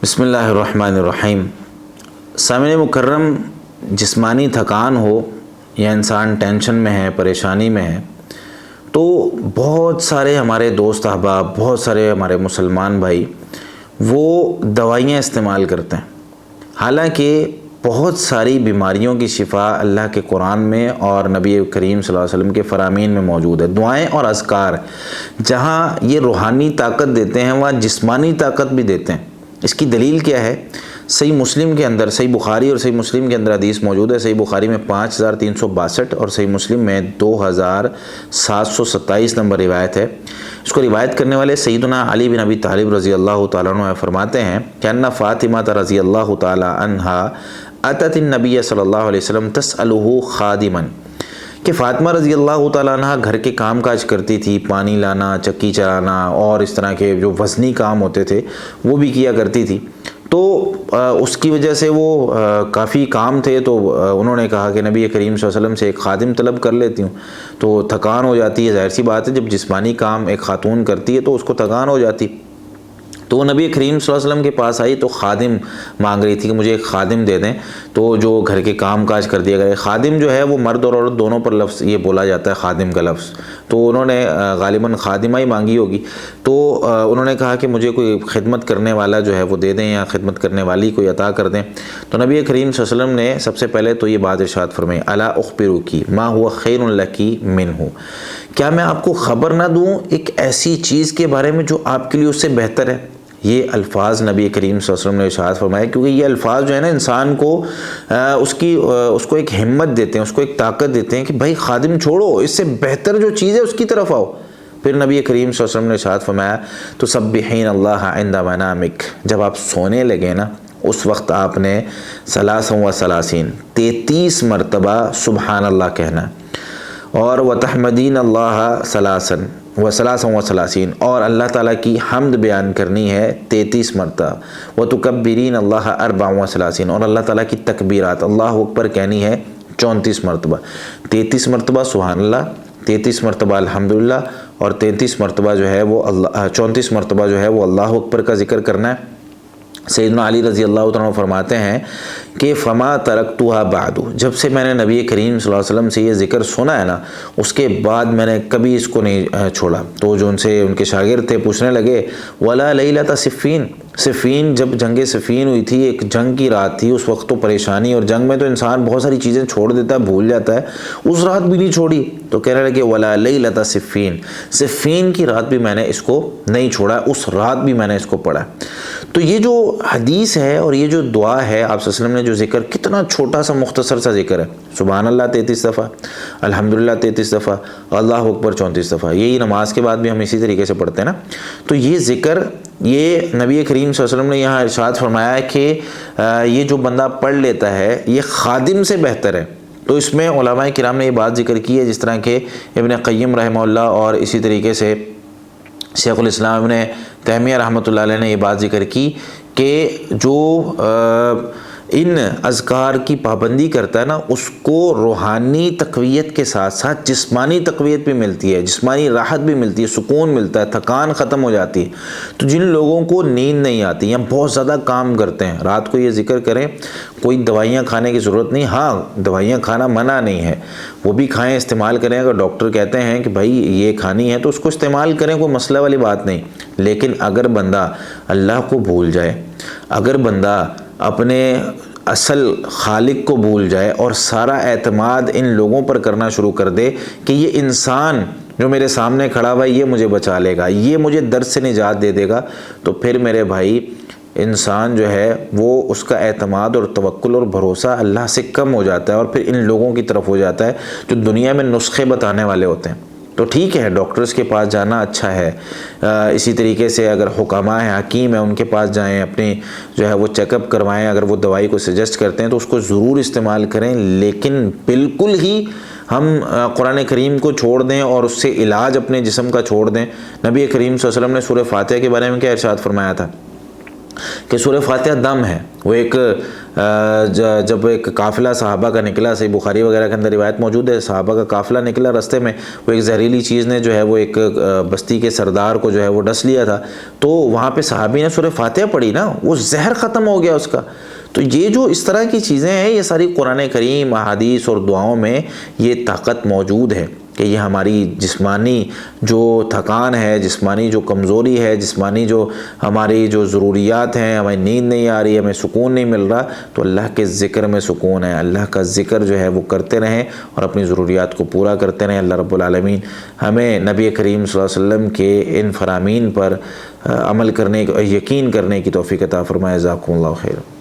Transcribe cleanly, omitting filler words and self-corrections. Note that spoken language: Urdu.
بسم اللہ الرحمن الرحیم۔ سامعین مکرم، جسمانی تھکان ہو یا انسان ٹینشن میں ہے، پریشانی میں ہے، تو بہت سارے ہمارے دوست احباب، بہت سارے ہمارے مسلمان بھائی وہ دوائیاں استعمال کرتے ہیں۔ حالانکہ بہت ساری بیماریوں کی شفا اللہ کے قرآن میں اور نبی کریم صلی اللہ علیہ وسلم کے فرامین میں موجود ہے۔ دعائیں اور اذکار جہاں یہ روحانی طاقت دیتے ہیں وہاں جسمانی طاقت بھی دیتے ہیں۔ اس کی دلیل کیا ہے؟ صحیح مسلم کے اندر، صحیح بخاری اور صحیح مسلم کے اندر حدیث موجود ہے۔ صحیح بخاری میں 5362 اور صحیح مسلم میں 2727 نمبر روایت ہے۔ اس کو روایت کرنے والے سیدنا علی بن ابی طالب رضی اللہ تعالیٰ عنہ فرماتے ہیں کہ ان فاطمہ رضی اللہ تعالیٰ عنہا اتت النبی صلی اللہ علیہ وسلم تسألہ خادما، کہ فاطمہ رضی اللہ تعالیٰ عنہ گھر کے کام کاج کرتی تھی، پانی لانا، چکی چلانا اور اس طرح کے جو وزنی کام ہوتے تھے وہ بھی کیا کرتی تھی۔ تو اس کی وجہ سے وہ کافی کام تھے، تو انہوں نے کہا کہ نبی کریم صلی اللہ علیہ وسلم سے ایک خادم طلب کر لیتی ہوں۔ تو تھکان ہو جاتی ہے، ظاہر سی بات ہے جب جسمانی کام ایک خاتون کرتی ہے تو اس کو تھکان ہو جاتی۔ تو وہ نبی کریم صلی اللہ علیہ وسلم کے پاس آئی تو خادم مانگ رہی تھی کہ مجھے ایک خادم دے دیں، تو جو گھر کے کام کاج کر دیا گیا۔ خادم جو ہے وہ مرد اور عورت دونوں پر لفظ یہ بولا جاتا ہے، خادم کا لفظ، تو انہوں نے غالباً خادمہ ہی مانگی ہوگی۔ تو انہوں نے کہا کہ مجھے کوئی خدمت کرنے والا جو ہے وہ دے دیں یا خدمت کرنے والی کوئی عطا کر دیں۔ تو نبی کریم صلی اللہ علیہ وسلم نے سب سے پہلے تو یہ بات ارشاد فرمائی، الا اخبرکی ما هو خیر لکی منہ، کیا میں آپ کو خبر نہ دوں ایک ایسی چیز کے بارے میں جو آپ کے لیے اس سے بہتر ہے؟ یہ الفاظ نبی کریم صلی اللہ علیہ وسلم نے ارشاد فرمایا، کیونکہ یہ الفاظ جو ہے نا انسان کو اس کو ایک ہمت دیتے ہیں، اس کو ایک طاقت دیتے ہیں کہ بھائی خادم چھوڑو، اس سے بہتر جو چیز ہے اس کی طرف آؤ۔ پھر نبی کریم صلی اللہ علیہ وسلم نے ارشاد فرمایا تو سبحین اللہ عند منامک، جب آپ سونے لگے نا اس وقت آپ نے 33 مرتبہ سبحان اللہ کہنا، اور وتحمدین اللہ وثلاثاً اور اللہ تعالیٰ کی حمد بیان کرنی ہے 33 مرتبہ، وتکبرین اللہ 34 اور اللہ تعالیٰ کی تکبیرات اللہ اکبر کہنی ہے 34 مرتبہ۔ 33 مرتبہ سبحان اللہ، 33 مرتبہ الحمدللہ، اور 33 مرتبہ جو ہے وہ 34 مرتبہ جو ہے وہ اللہ اکبر کا ذکر کرنا ہے۔ سیدنا علی رضی اللہ عنہ فرماتے ہیں کہ فما ترکتھا بعد، جب سے میں نے نبی کریم صلی اللہ علیہ وسلم سے یہ ذکر سنا ہے نا اس کے بعد میں نے کبھی اس کو نہیں چھوڑا۔ تو جو ان کے شاگرد تھے پوچھنے لگے ولا لیلۃ صفین، صفین جب جنگ صفین ہوئی تھی، ایک جنگ کی رات تھی، اس وقت تو پریشانی، اور جنگ میں تو انسان بہت ساری چیزیں چھوڑ دیتا ہے، بھول جاتا ہے، اس رات بھی نہیں چھوڑی۔ تو کہنے لگے ولا لیلۃ صفین، صفین کی رات بھی میں نے اس کو نہیں چھوڑا، اس رات بھی میں نے اس کو پڑھا۔ تو یہ جو حدیث ہے اور یہ جو دعا ہے آپ صلی اللہ علیہ وسلم نے جو ذکر، کتنا چھوٹا سا مختصر سا ذکر ہے، سبحان اللہ 33 دفعہ، الحمدللہ 33 دفعہ، اللہ اکبر 34 دفعہ، یہی نماز کے بعد بھی ہم اسی طریقے سے پڑھتے ہیں نا۔ تو یہ ذکر یہ نبی کریم صلی اللہ علیہ وسلم نے یہاں ارشاد فرمایا ہے کہ یہ جو بندہ پڑھ لیتا ہے یہ خادم سے بہتر ہے۔ تو اس میں علماء کرام نے یہ بات ذکر کی ہے، جس طرح کہ ابن قیم رحمہ اللہ اور اسی طریقے سے شیخ الاسلام ابن تیمیہ رحمۃ اللہ علیہ نے یہ بات ذکر کی کہ جو ان اذکار کی پابندی کرتا ہے نا اس کو روحانی تقویت کے ساتھ ساتھ جسمانی تقویت بھی ملتی ہے، جسمانی راحت بھی ملتی ہے، سکون ملتا ہے، تھکان ختم ہو جاتی ہے۔ تو جن لوگوں کو نیند نہیں آتی یا بہت زیادہ کام کرتے ہیں، رات کو یہ ذکر کریں، کوئی دوائیاں کھانے کی ضرورت نہیں۔ ہاں دوائیاں کھانا منع نہیں ہے، وہ بھی کھائیں، استعمال کریں، اگر ڈاکٹر کہتے ہیں کہ بھائی یہ کھانی ہے تو اس کو استعمال کریں، کوئی مسئلہ والی بات نہیں۔ لیکن اگر بندہ اللہ کو بھول جائے، اگر بندہ اپنے اصل خالق کو بھول جائے اور سارا اعتماد ان لوگوں پر کرنا شروع کر دے کہ یہ انسان جو میرے سامنے کھڑا ہوا ہے یہ مجھے بچا لے گا، یہ مجھے درد سے نجات دے دے گا، تو پھر میرے بھائی انسان جو ہے وہ اس کا اعتماد اور توکل اور بھروسہ اللہ سے کم ہو جاتا ہے اور پھر ان لوگوں کی طرف ہو جاتا ہے جو دنیا میں نسخے بتانے والے ہوتے ہیں۔ تو ٹھیک ہے ڈاکٹرز کے پاس جانا اچھا ہے، اسی طریقے سے اگر حکماء ہیں، حکیم ہیں، ان کے پاس جائیں، اپنی جو ہے وہ چیک اپ کروائیں، اگر وہ دوائی کو سجیسٹ کرتے ہیں تو اس کو ضرور استعمال کریں، لیکن بالکل ہی ہم قرآن کریم کو چھوڑ دیں اور اس سے علاج اپنے جسم کا چھوڑ دیں۔ نبی کریم صلی اللہ علیہ وسلم نے سورہ فاتحہ کے بارے میں کیا ارشاد فرمایا تھا کہ سورہ فاتحہ دم ہے. وہ ایک جب ایک قافلہ صحابہ کا نکلا، صحیح بخاری وغیرہ کے اندر روایت موجود ہے، صحابہ کا قافلہ نکلا، رستے میں وہ ایک زہریلی چیز نے جو ہے وہ ایک بستی کے سردار کو جو ہے وہ ڈس لیا تھا، تو وہاں پہ صحابی نے سورہ فاتحہ پڑھی نا، وہ زہر ختم ہو گیا اس کا. تو یہ جو اس طرح کی چیزیں ہیں، یہ ساری قرآن کریم، احادیث اور دعاؤں میں یہ طاقت موجود ہے کہ یہ ہماری جسمانی جو تھکان ہے، جسمانی جو کمزوری ہے، جسمانی جو ہماری جو ضروریات ہیں، ہمیں نیند نہیں آ رہی، ہمیں سکون نہیں مل رہا، تو اللہ کے ذکر میں سکون ہے. اللہ کا ذکر جو ہے وہ کرتے رہیں اور اپنی ضروریات کو پورا کرتے رہیں. اللہ رب العالمین ہمیں نبی کریم صلی اللہ علیہ وسلم کے ان فرامین پر عمل کرنے، یقین کرنے کی توفیق عطا فرمائے. جزاکم اللہ خیر.